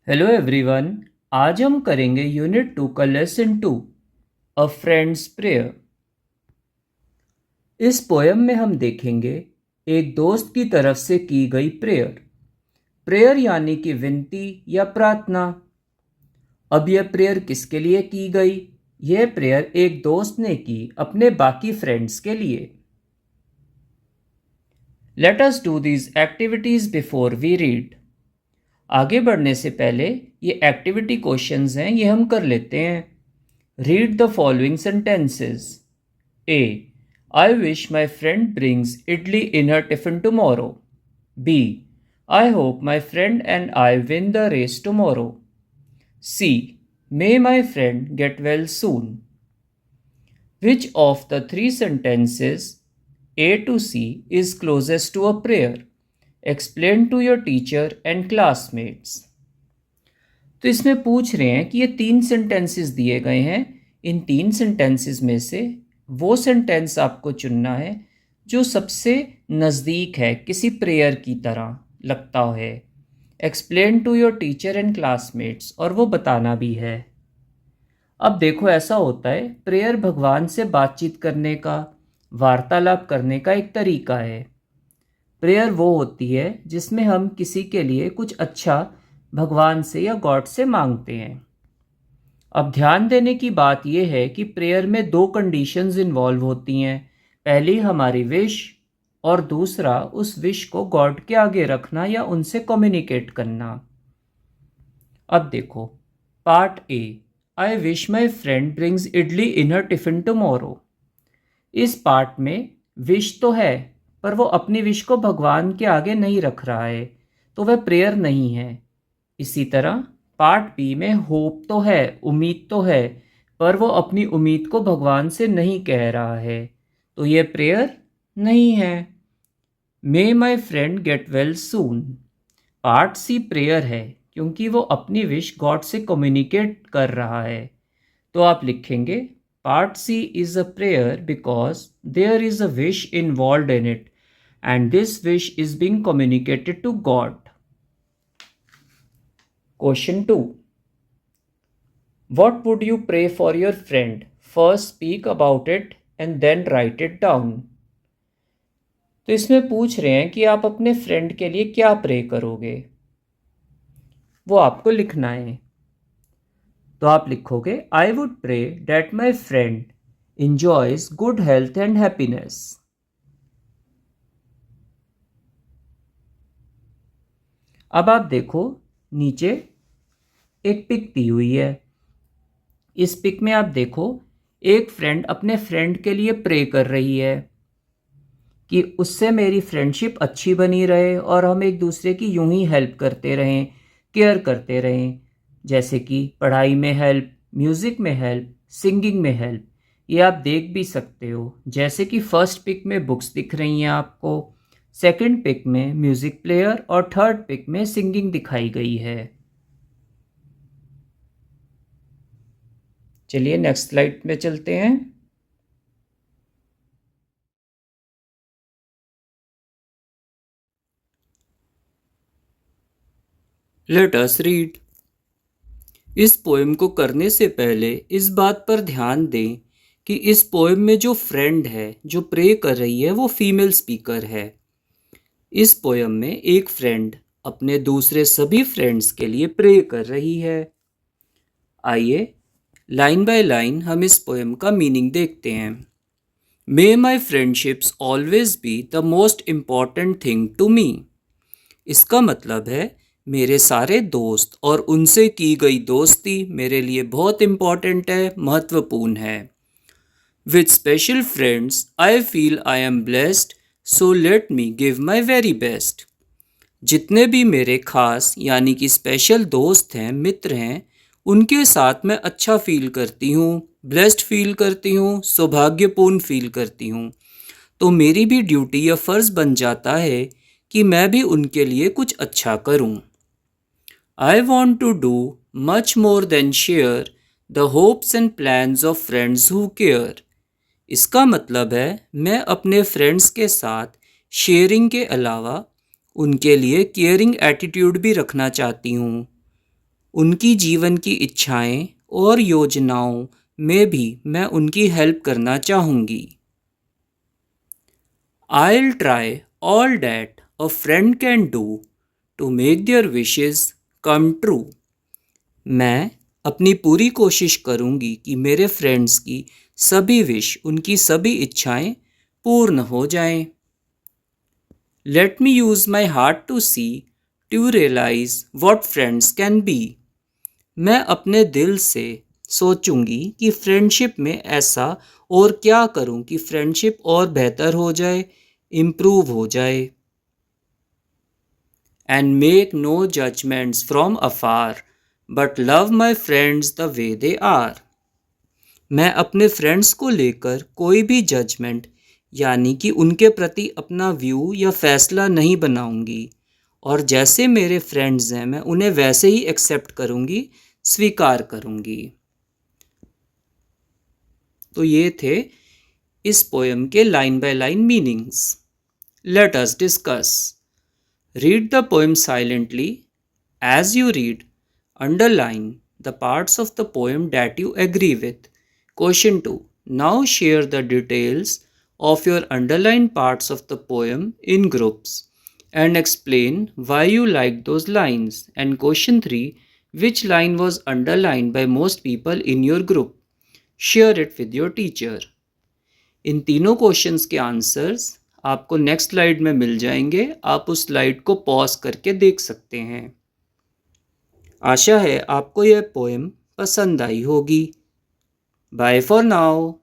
Hello everyone. आज हम करेंगे यूनिट 2 का लेसन 2 अ फ्रेंड्स प्रेयर। इस पोयम में हम देखेंगे एक दोस्त की तरफ से की गई प्रेयर। प्रेयर यानी कि विनती या प्रार्थना। अब यह प्रेयर किसके लिए की गई? यह प्रेयर एक दोस्त ने की अपने बाकी फ्रेंड्स के लिए। Let us do these activities before we read. आगे बढ़ने से पहले ये एक्टिविटी क्वेश्चंस हैं, ये हम कर लेते हैं। Read the following sentences. A. I wish my friend brings idli in her tiffin tomorrow. B. I hope my friend and I win the race tomorrow. C. May my friend get well soon. Which of the three sentences A to C is closest to a prayer? Explain to your teacher and classmates. तो इसमें पूछ रहे हैं कि ये 3 sentences दिए गए हैं। इन 3 सेंटेंसेस में से वो सेंटेंस आपको चुनना है जो सबसे नज़दीक है, किसी प्रेयर की तरह लगता है। Explain to your teacher and classmates, और वो बताना भी है। अब देखो, ऐसा होता है, प्रेयर भगवान से बातचीत करने का, वार्तालाप करने का एक तरीका है। प्रेयर वो होती है जिसमें हम किसी के लिए कुछ अच्छा भगवान से या गॉड से मांगते हैं। अब ध्यान देने की बात यह है कि प्रेयर में 2 कंडीशंस इन्वॉल्व होती हैं। पहली हमारी विश, और दूसरा उस विश को गॉड के आगे रखना या उनसे कम्युनिकेट करना। अब देखो, part A, I wish my friend brings idli in her tiffin tomorrow. इस पार्ट में विश तो है, पर वो अपनी विश को भगवान के आगे नहीं रख रहा है, तो वह प्रेयर नहीं है। इसी तरह पार्ट बी में होप तो है, उम्मीद तो है, पर वो अपनी उम्मीद को भगवान से नहीं कह रहा है, तो ये प्रेयर नहीं है। May my friend get well soon, part C prayer है, क्योंकि वो अपनी विश गॉड से कम्युनिकेट कर रहा है। तो आप लिखेंगे part C is a prayer because there is a wish involve in it and this wish is being communicated to God. Question 2. What would you pray for your friend? First speak about it and then write it down. तो इसमें पूछ रहे हैं कि आप अपने friend के लिए क्या प्रे करोगे, वो आपको लिखना है। तो आप लिखोगे I would pray that my friend enjoys good health and happiness. अब आप देखो, नीचे एक पिक दी हुई है। इस पिक में आप देखो, एक फ्रेंड अपने फ्रेंड के लिए प्रे कर रही है कि उससे मेरी फ्रेंडशिप अच्छी बनी रहे और हम एक दूसरे की यूं ही हेल्प करते रहें, केयर करते रहें, जैसे कि पढ़ाई में हेल्प, म्यूज़िक में हेल्प, सिंगिंग में हेल्प। ये आप देख भी सकते हो, जैसे कि फर्स्ट पिक में बुक्स दिख रही हैं आपको, सेकंड पिक में म्यूज़िक प्लेयर और थर्ड पिक में सिंगिंग दिखाई गई है। चलिए नेक्स्ट स्लाइड में चलते हैं। Let us read. इस पोएम को करने से पहले इस बात पर ध्यान दें कि इस पोएम में जो फ्रेंड है, जो प्रे कर रही है, वो फीमेल स्पीकर है। इस पोएम में एक फ्रेंड अपने दूसरे सभी फ्रेंड्स के लिए प्रे कर रही है। आइए लाइन बाय लाइन हम इस पोएम का मीनिंग देखते हैं। May my friendships always be the most important thing to me. इसका मतलब है मेरे सारे दोस्त और उनसे की गई दोस्ती मेरे लिए बहुत इम्पॉर्टेंट है, महत्वपूर्ण है। With special friends I feel I am blessed, so let me give my very best. जितने भी मेरे खास यानी कि स्पेशल दोस्त हैं, मित्र हैं, उनके साथ मैं अच्छा फील करती हूँ, ब्लेस्ड फील करती हूँ, सौभाग्यपूर्ण फील करती हूँ। तो मेरी भी ड्यूटी या फ़र्ज़ बन जाता है कि मैं भी उनके लिए कुछ अच्छा करूं। I want to do much more than share the hopes and plans of friends who care. इसका मतलब है मैं अपने फ्रेंड्स के साथ शेयरिंग के अलावा उनके लिए केयरिंग एटीट्यूड भी रखना चाहती हूँ। उनकी जीवन की इच्छाएं और योजनाओं में भी मैं उनकी हेल्प करना चाहूँगी। I'll try all that a friend can do to make their wishes come true. मैं अपनी पूरी कोशिश करूँगी कि मेरे फ्रेंड्स की सभी विश, उनकी सभी इच्छाएं पूर्ण हो जाएं। Let me use my heart to see, to realize what friends can be. मैं अपने दिल से सोचूंगी कि फ्रेंडशिप में ऐसा और क्या करूं कि फ्रेंडशिप और बेहतर हो जाए, इम्प्रूव हो जाए। And make no judgments from afar, but love my friends the way they are. मैं अपने फ्रेंड्स को लेकर कोई भी जजमेंट यानी कि उनके प्रति अपना व्यू या फैसला नहीं बनाऊंगी, और जैसे मेरे फ्रेंड्स हैं मैं उन्हें वैसे ही एक्सेप्ट करूंगी, स्वीकार करूंगी। तो ये थे इस पोएम के line by line meanings. Let us discuss. Read the poem silently. As you read, underline the parts of the poem that you agree with. Question 2. Now share the details of your underlined parts of the poem in groups and explain why you liked those lines. And question 3. Which line was underlined by most people in your group? Share it with your teacher. इन तीनों questions के answers आपको next slide में मिल जाएंगे। आप उस slide को pause करके देख सकते हैं। आशा है आपको यह पोएम पसंद आई होगी। Bye for now.